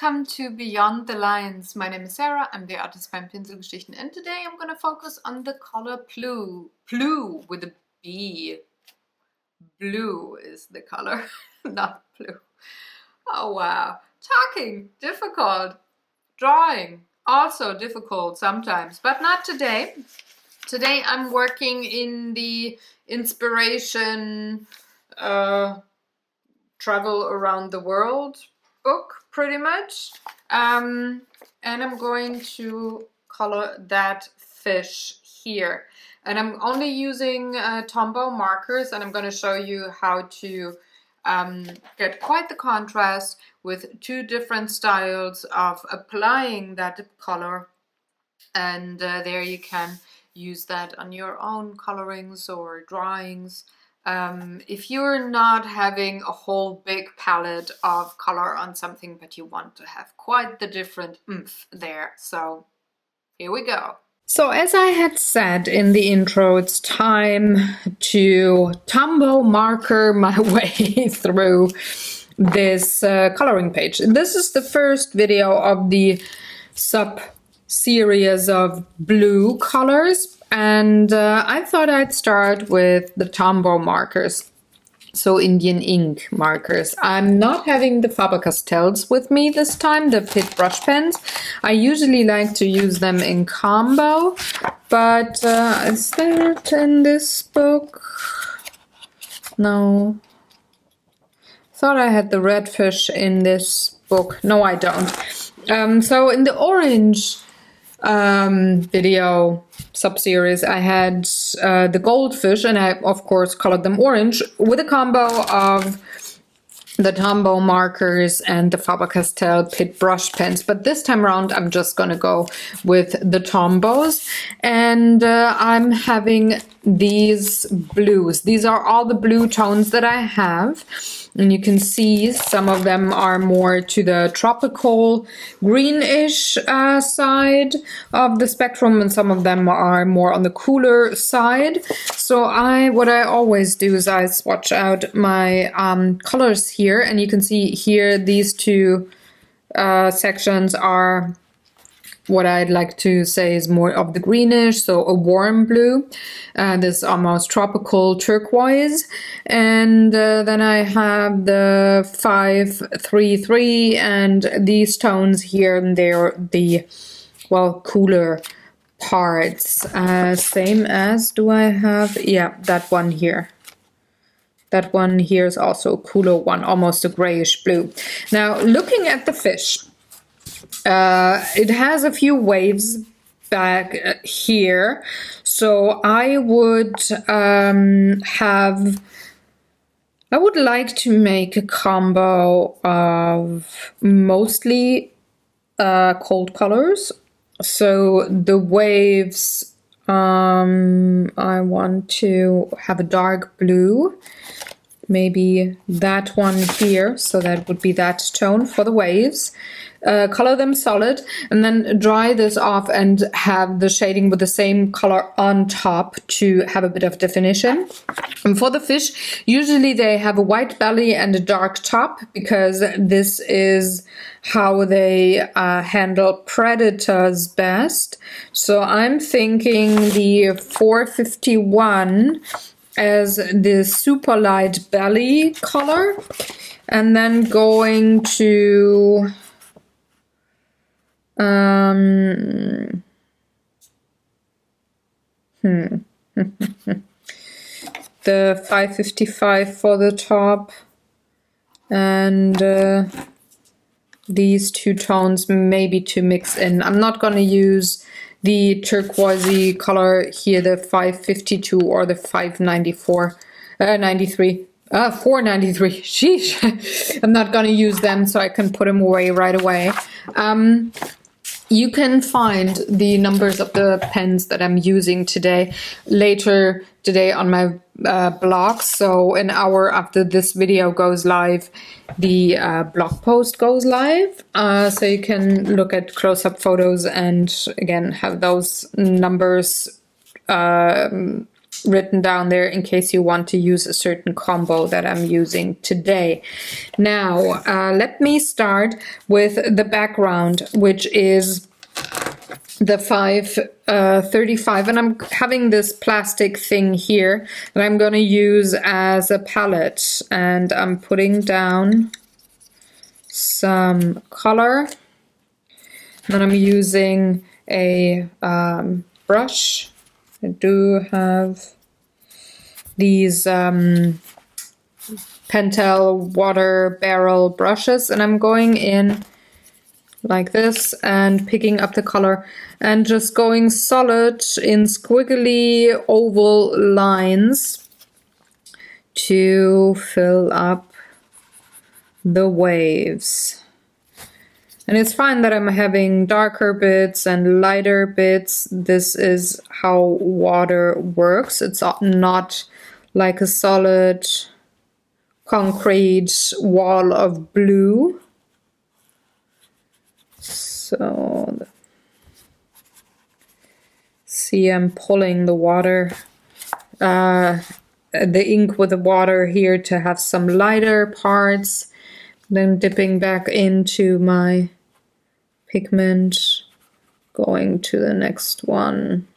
welcome to Beyond the Lines. My name is Sarah, I'm the artist behind Pinselgeschichten, and today I'm going to focus on the color blue. Blue with a B. Blue is the color, not blue. Oh wow. Talking, difficult. Drawing, also difficult sometimes, but not today. Today I'm working in the inspiration travel around the world book, pretty much, and I'm going to color that fish here, and I'm only using Tombow markers, and I'm going to show you how to get quite the contrast with two different styles of applying that color, and there you can use that on your own colorings or drawings. If you're not having a whole big palette of color on something, but you want to have quite the different oomph there. So here we go. So as I had said in the intro, it's time to Tombow marker my way through this coloring page. This is the first video of the sub-series of blue colors. And I thought I'd start with the Tombow markers, so Indian ink markers. I'm not having the Faber-Castells with me this time, the Pitt brush pens. I usually like to use them in combo, but is that in this book? No. Thought I had the redfish in this book. No, I don't. So in the orange video sub-series I had the goldfish, and I of course colored them orange with a combo of the Tombow markers and the Faber-Castell Pitt brush pens, but this time around I'm just gonna go with the Tombows, and I'm having these blues. These are all the blue tones that I have, and you can see some of them are more to the tropical greenish side of the spectrum, and some of them are more on the cooler side. So what I always do is I swatch out my colors here, and you can see here these two sections are what I'd like to say is more of the greenish, so a warm blue, this almost tropical turquoise, and then I have the 533 and these tones here, and they're the, well, cooler parts. Same as, do I have, yeah, that one here. That one here is also a cooler one, almost a grayish blue. Now, looking at the fish, it has a few waves back here, so I would like to make a combo of mostly cold colors. So the waves, I want to have a dark blue, maybe that one here, so that would be that tone for the waves. Color them solid, and then dry this off and have the shading with the same color on top to have a bit of definition. And for the fish, usually they have a white belly and a dark top, because this is how they handle predators best. So I'm thinking the 451 as the super light belly color, and then going to the 555 for the top, and these two tones maybe to mix in. I'm not going to use the turquoisey color here, the 552 or the 594, 93. 493, sheesh. I'm not gonna use them, so I can put them away right away. You can find the numbers of the pens that I'm using later today on my blog. So an hour after this video goes live, the blog post goes live. So you can look at close-up photos and again have those numbers written down there in case you want to use a certain combo that I'm using today. Now, let me start with the background, which is the 535, and I'm having this plastic thing here that I'm going to use as a palette, and I'm putting down some color. Then I'm using a brush. I do have these Pentel water barrel brushes, and I'm going in like this and picking up the color and just going solid in squiggly oval lines to fill up the waves. And it's fine that I'm having darker bits and lighter bits. This is how water works. It's not like a solid concrete wall of blue. So, see, I'm pulling the water, the ink with the water here to have some lighter parts, then dipping back into my pigment, going to the next one.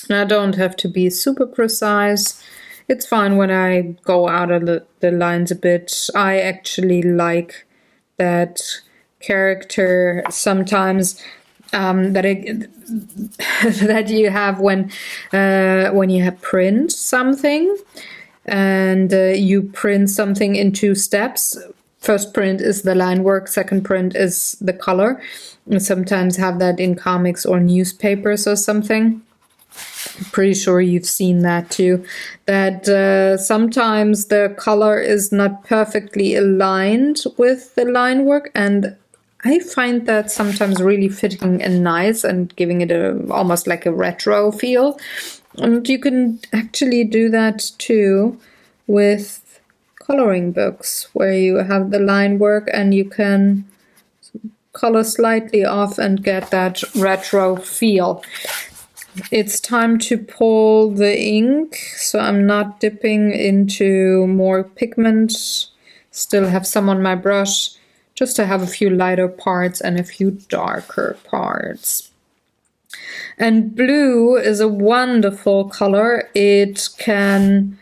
And I don't have to be super precise. It's fine when I go out of the lines a bit. I actually like that character sometimes that you have when you have print something and you print something in 2 steps. First print is the line work, second print is the color. You sometimes have that in comics or newspapers or something. I'm pretty sure you've seen that too, that sometimes the color is not perfectly aligned with the line work, and I find that sometimes really fitting and nice and giving it almost like a retro feel. And you can actually do that too with coloring books, where you have the line work and you can color slightly off and get that retro feel. It's time to pull the ink, so I'm not dipping into more pigment. Still have some on my brush, just to have a few lighter parts and a few darker parts. And blue is a wonderful color. It can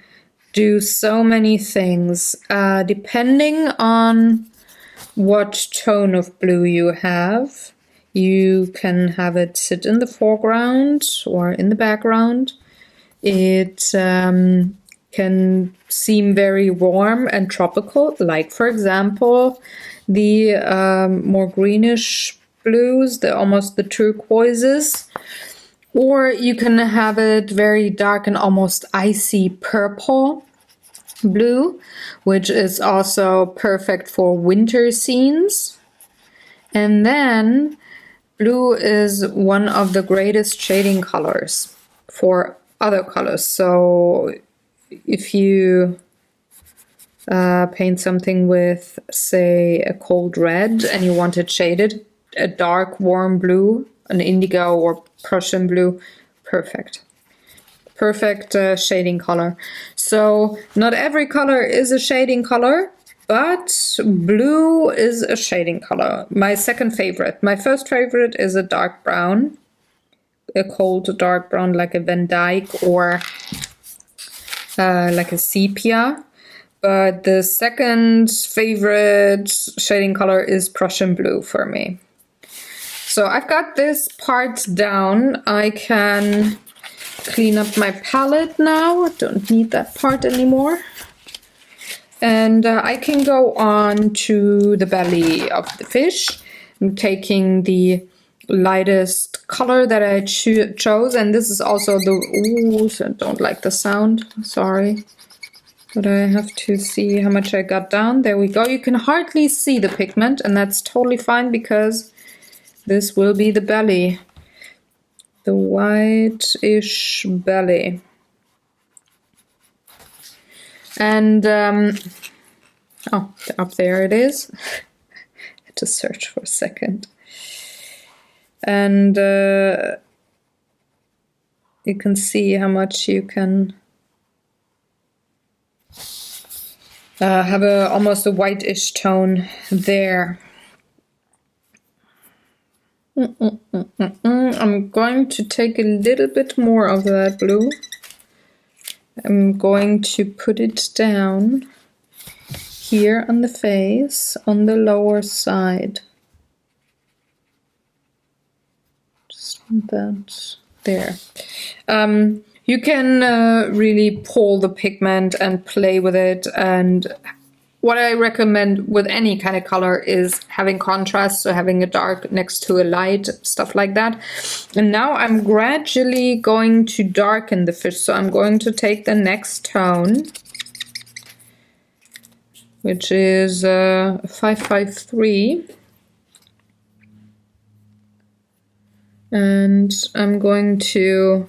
do so many things, depending on what tone of blue you have. You can have it sit in the foreground or in the background. It can seem very warm and tropical, like for example the more greenish blues, almost the turquoises. Or you can have it very dark and almost icy purple blue, which is also perfect for winter scenes. And then blue is one of the greatest shading colors for other colors. So if you paint something with, say, a cold red and you want it shaded, a dark warm blue, an indigo or Prussian blue, perfect. Perfect shading color. So not every color is a shading color, but blue is a shading color. My second favorite. My first favorite is a dark brown, a cold dark brown like a Van Dyke or like a sepia. But the second favorite shading color is Prussian blue for me. So I've got this part down. I can clean up my palette now. I don't need that part anymore. And I can go on to the belly of the fish. I'm taking the lightest color that I chose, and this is also the, ooh, so I don't like the sound, sorry. But I have to see how much I got down. There we go. You can hardly see the pigment, and that's totally fine because this will be the belly. The white-ish belly. And, oh, up there it is. I had to search for a second. And you can see how much you can have almost a whitish tone there. I'm going to take a little bit more of that blue. I'm going to put it down here on the face, on the lower side. Just that there. You can really pull the pigment and play with it, and what I recommend with any kind of color is having contrast, so having a dark next to a light, stuff like that. And now I'm gradually going to darken the fish, so I'm going to take the next tone, which is 553, and I'm going to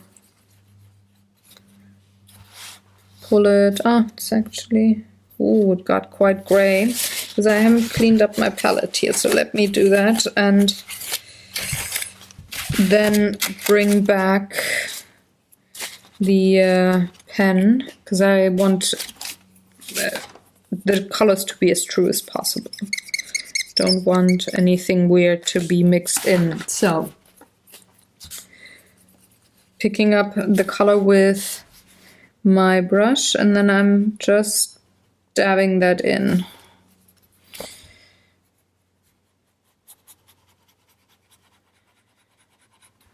pull it. It's actually, ooh, it got quite gray because I haven't cleaned up my palette here, so let me do that and then bring back the pen, because I want the colors to be as true as possible. Don't want anything weird to be mixed in. So picking up the color with my brush, and then I'm just dabbing that in.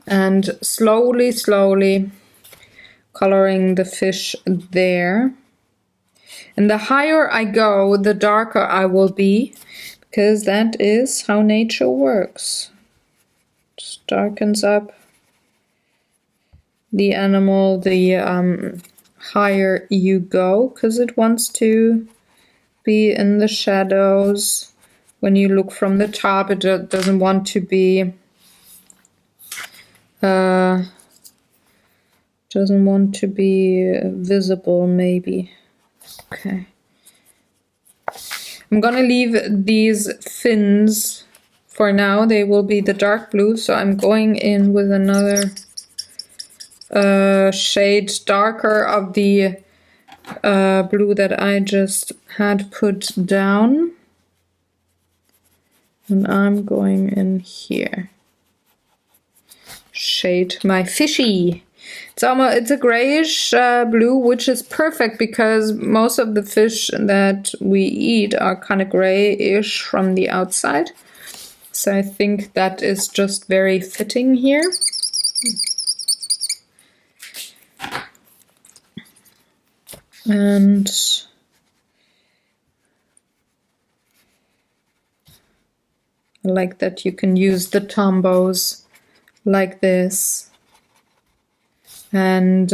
And slowly, slowly coloring the fish there. And the higher I go, the darker I will be, because that is how nature works. Just darkens up the animal, the higher you go, because it wants to be in the shadows. When you look from the top, it doesn't want to be visible, maybe. Okay. I'm gonna leave these fins for now. They will be the dark blue, so I'm going in with another shade darker of the blue that I just had put down, and I'm going in here. Shade my fishy. It's a grayish blue, which is perfect because most of the fish that we eat are kind of grayish from the outside. So I think that is just very fitting here. And I like that you can use the Tombows like this and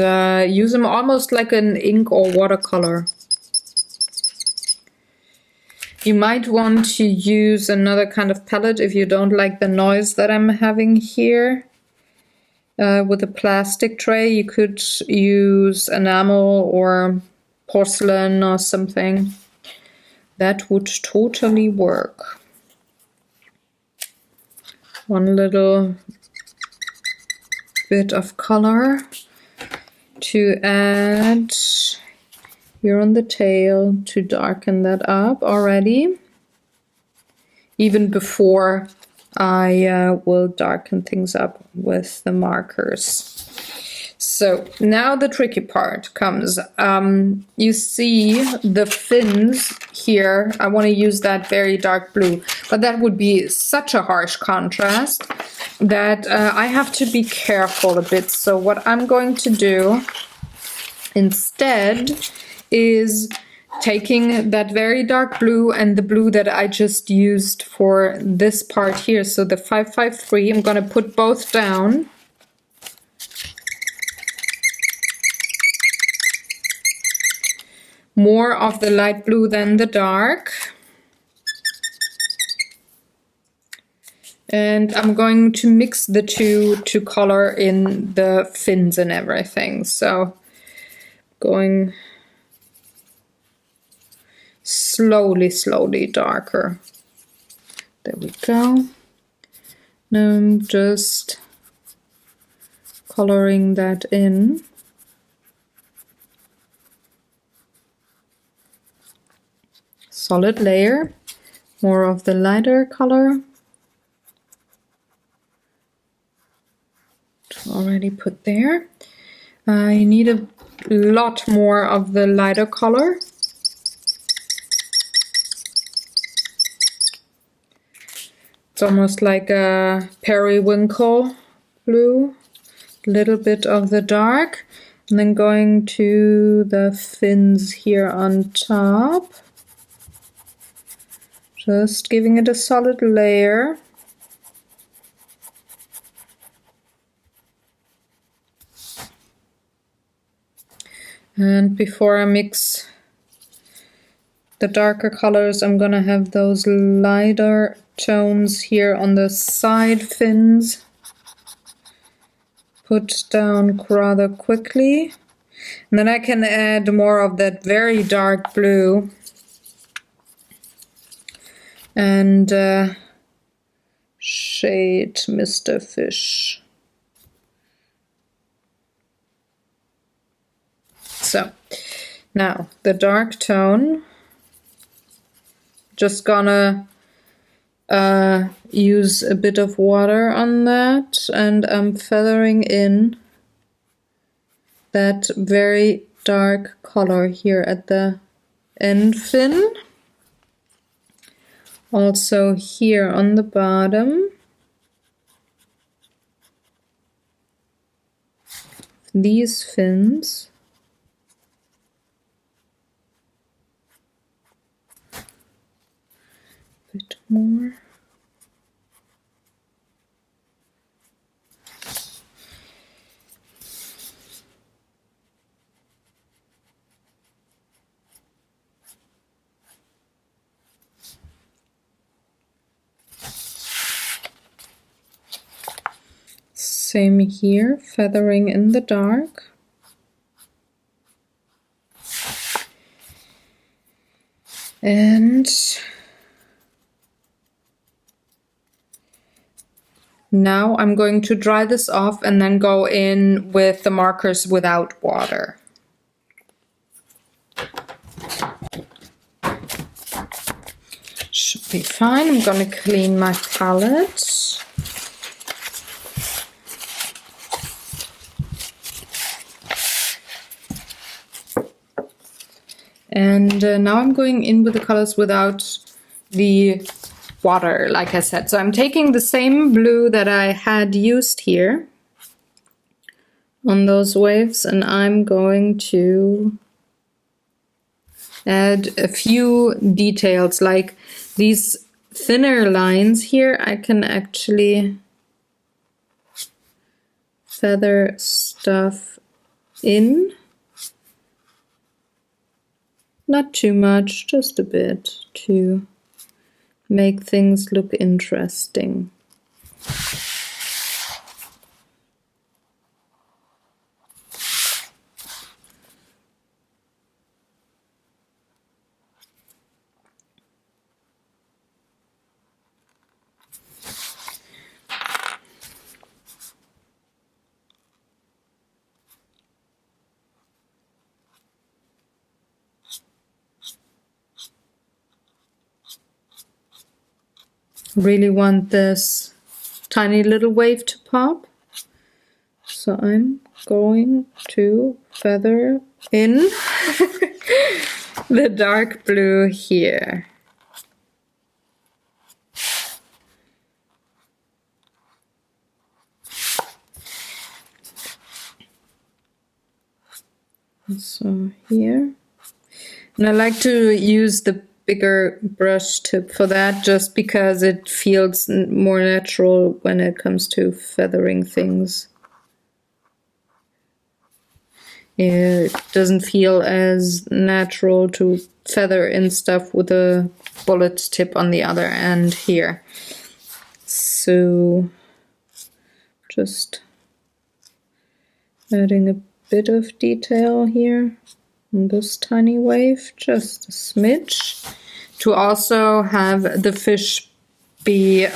use them almost like an ink or watercolor. You might want to use another kind of palette if you don't like the noise that I'm having here. With a plastic tray, you could use enamel or porcelain or something. That would totally work. One little bit of color to add here on the tail to darken that up already, even before I will darken things up with the markers. So now the tricky part comes. You see the fins here. I want to use that very dark blue, but that would be such a harsh contrast that I have to be careful a bit. So what I'm going to do instead is taking that very dark blue and the blue that I just used for this part here, so the 553, I'm going to put both down. More of the light blue than the dark. And I'm going to mix the two to color in the fins and everything. So going slowly, slowly darker. There we go. Now I'm just coloring that in. Solid layer, more of the lighter color. Already put there. I need a lot more of the lighter color. It's almost like a periwinkle blue. A little bit of the dark. And then going to the fins here on top. Just giving it a solid layer. And before I mix the darker colors, I'm gonna have those lighter tones here on the side fins put down rather quickly. And then I can add more of that very dark blue and shade Mr. Fish. So now the dark tone, just gonna use a bit of water on that, and I'm feathering in that very dark color here at the end fin. Also here on the bottom. These fins. Bit more. Same here, feathering in the dark. And now I'm going to dry this off and then go in with the markers without water. Should be fine. I'm going to clean my palette. And now I'm going in with the colors without the water, like I said. So I'm taking the same blue that I had used here on those waves, and I'm going to add a few details, like these thinner lines here. I can actually feather stuff in. Not too much, just a bit to make things look interesting. Really want this tiny little wave to pop, so I'm going to feather in the dark blue here. So here, and I like to use the bigger brush tip for that, just because it feels more natural when it comes to feathering things. It doesn't feel as natural to feather in stuff with a bullet tip on the other end here. So just adding a bit of detail here on this tiny wave, just a smidge, to also have the fish be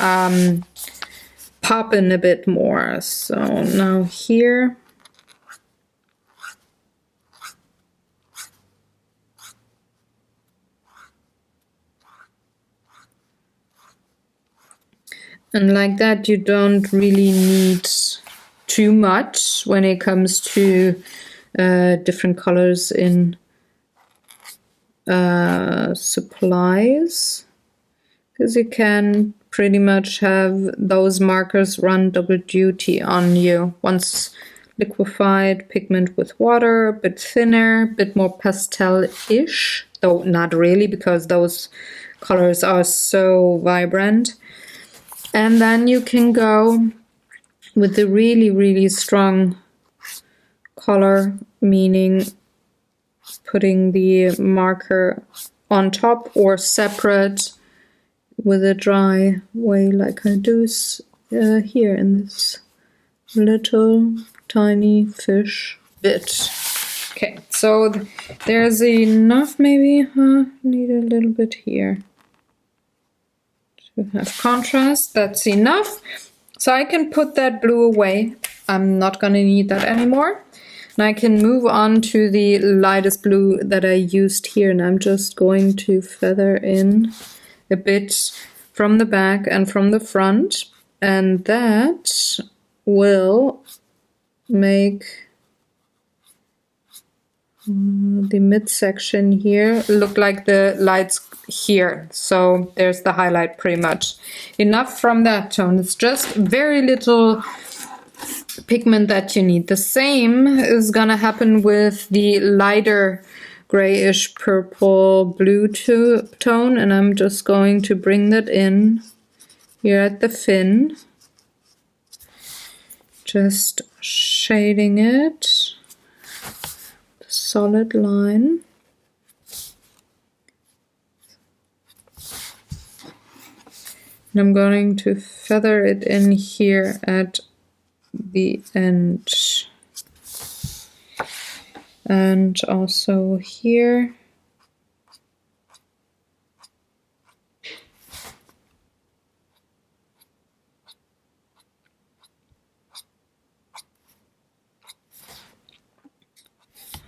pop in a bit more. So now here, and like that, you don't really need too much when it comes to different colors in supplies, because you can pretty much have those markers run double duty on you. Once liquefied pigment with water, a bit thinner, a bit more pastel-ish, though not really, because those colors are so vibrant. And then you can go with the really, really strong color, meaning putting the marker on top or separate with a dry way, like I do here in this little tiny fish bit. Okay, so there's enough, maybe, need a little bit here to have contrast. That's enough. So I can put that blue away. I'm not gonna need that anymore. And I can move on to the lightest blue that I used here, and I'm just going to feather in a bit from the back and from the front, and that will make the midsection here look like the lights here. So there's the highlight pretty much. Enough from that tone. It's just very little pigment that you need. The same is gonna happen with the lighter grayish purple blue tone, and I'm just going to bring that in here at the fin, just shading it, solid line. And I'm going to feather it in here at the end. And also here.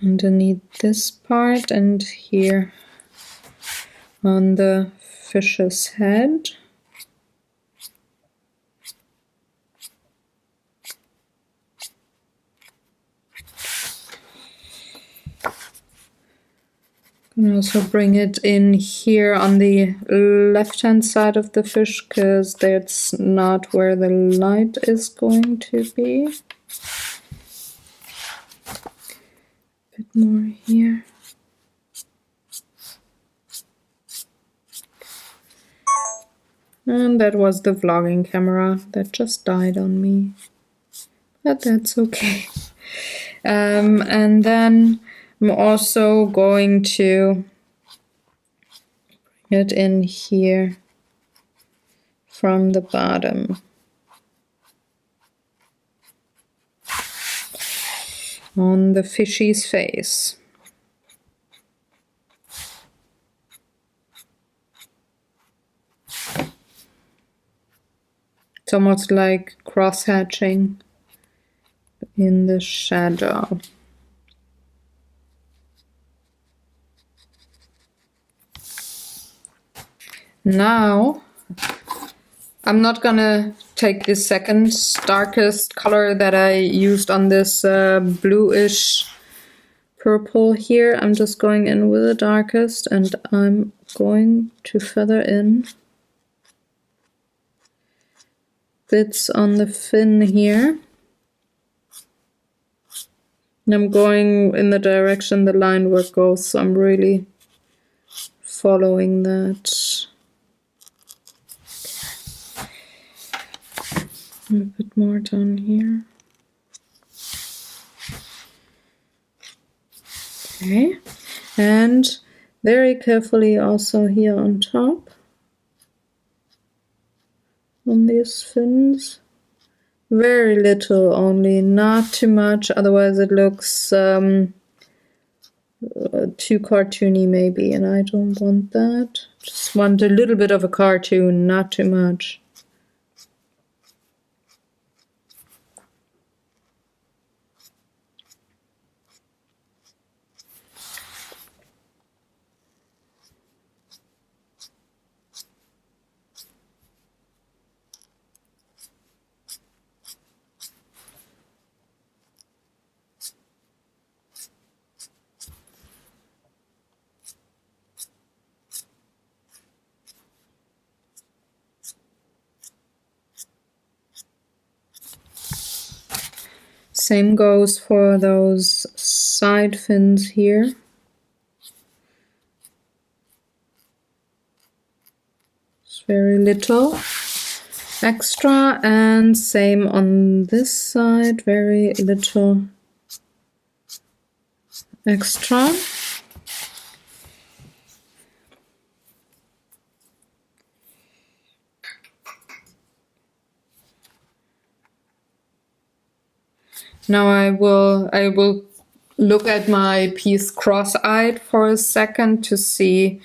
Underneath this part and here on the fish's head. And also bring it in here on the left-hand side of the fish, because that's not where the light is going to be. A bit more here. And that was the vlogging camera that just died on me. But that's okay. And then I'm also going to bring it in here from the bottom. On the fishy's face. It's almost like cross-hatching in the shadow. Now, I'm not gonna take the second darkest color that I used on this bluish purple here. I'm just going in with the darkest, and I'm going to feather in bits on the fin here. And I'm going in the direction the line work goes, so I'm really following that. A bit more down here. Okay, and very carefully also here on top on these fins. Very little only, not too much, otherwise it looks too cartoony maybe, and I don't want that. Just want a little bit of a cartoon, not too much. Same goes for those side fins here. It's very little extra, and same on this side, very little extra. Now I will look at my piece cross-eyed for a second to see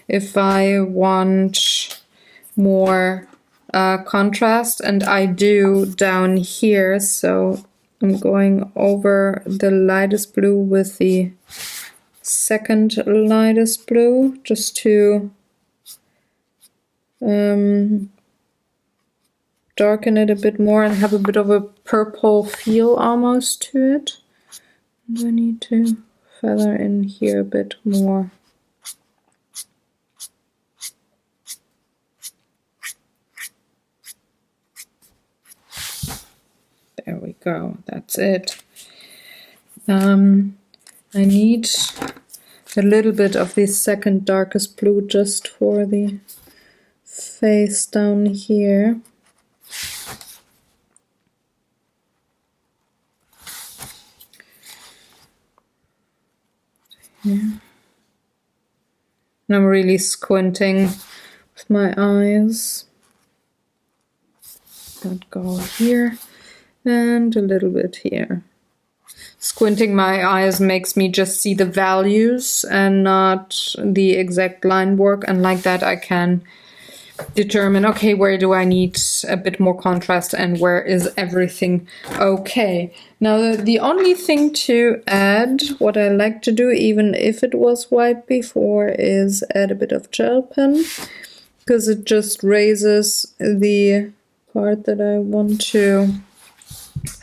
if I want more contrast, and I do down here, so I'm going over the lightest blue with the second lightest blue just to darken it a bit more and have a bit of a purple feel almost to it. And I need to feather in here a bit more. There we go, that's it. I need a little bit of the second darkest blue just for the face down here. Yeah. And I'm really squinting with my eyes. That go here and a little bit here. Squinting my eyes makes me just see the values and not the exact line work, and like that I can determine, okay, where do I need a bit more contrast and where is everything okay. Now the only thing to add, what I like to do even if it was white before, is add a bit of gel pen, because it just raises the part that I want to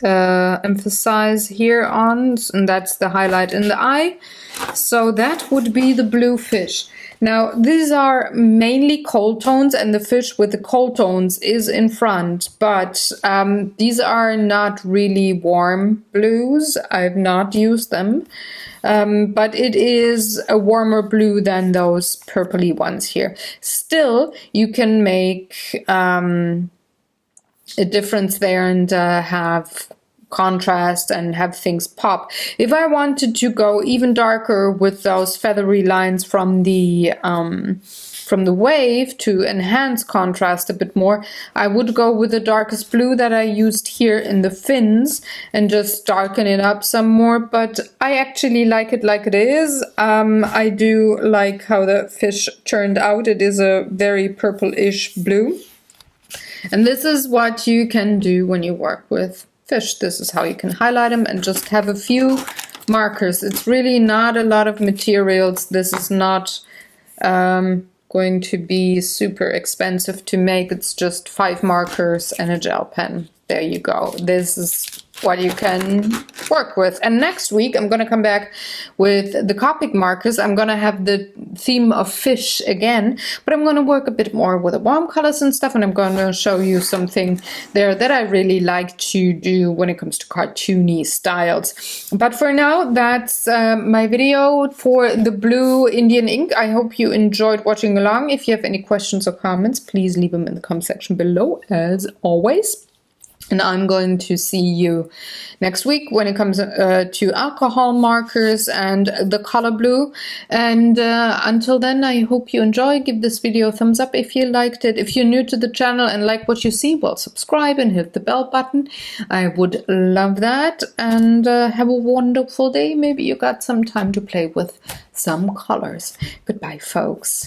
emphasize here on, and that's the highlight in the eye. So that would be the blue fish. Now these are mainly cold tones, and the fish with the cold tones is in front, but these are not really warm blues. I've not used them, but it is a warmer blue than those purpley ones here. Still, you can make a difference there and have contrast and have things pop. If I wanted to go even darker with those feathery lines from the wave to enhance contrast a bit more, I would go with the darkest blue that I used here in the fins and just darken it up some more, but I actually like it like it is. I do like how the fish turned out. It is a very purple-ish blue. And this is what you can do when you work with fish. This is how you can highlight them and just have a few markers. It's really not a lot of materials. This is not going to be super expensive to make. It's just 5 markers and a gel pen. There you go. This is what you can work with. And next week I'm going to come back with the Copic markers. I'm going to have the theme of fish again, but I'm going to work a bit more with the warm colors and stuff, and I'm going to show you something there that I really like to do when it comes to cartoony styles. But for now, that's my video for the blue Indian ink. I hope you enjoyed watching along. If you have any questions or comments, please leave them in the comment section below, as always. And I'm going to see you next week when it comes to alcohol markers and the color blue. And until then, I hope you enjoy. Give this video a thumbs up if you liked it. If you're new to the channel and like what you see, well, subscribe and hit the bell button. I would love that. And have a wonderful day. Maybe you got some time to play with some colors. Goodbye, folks.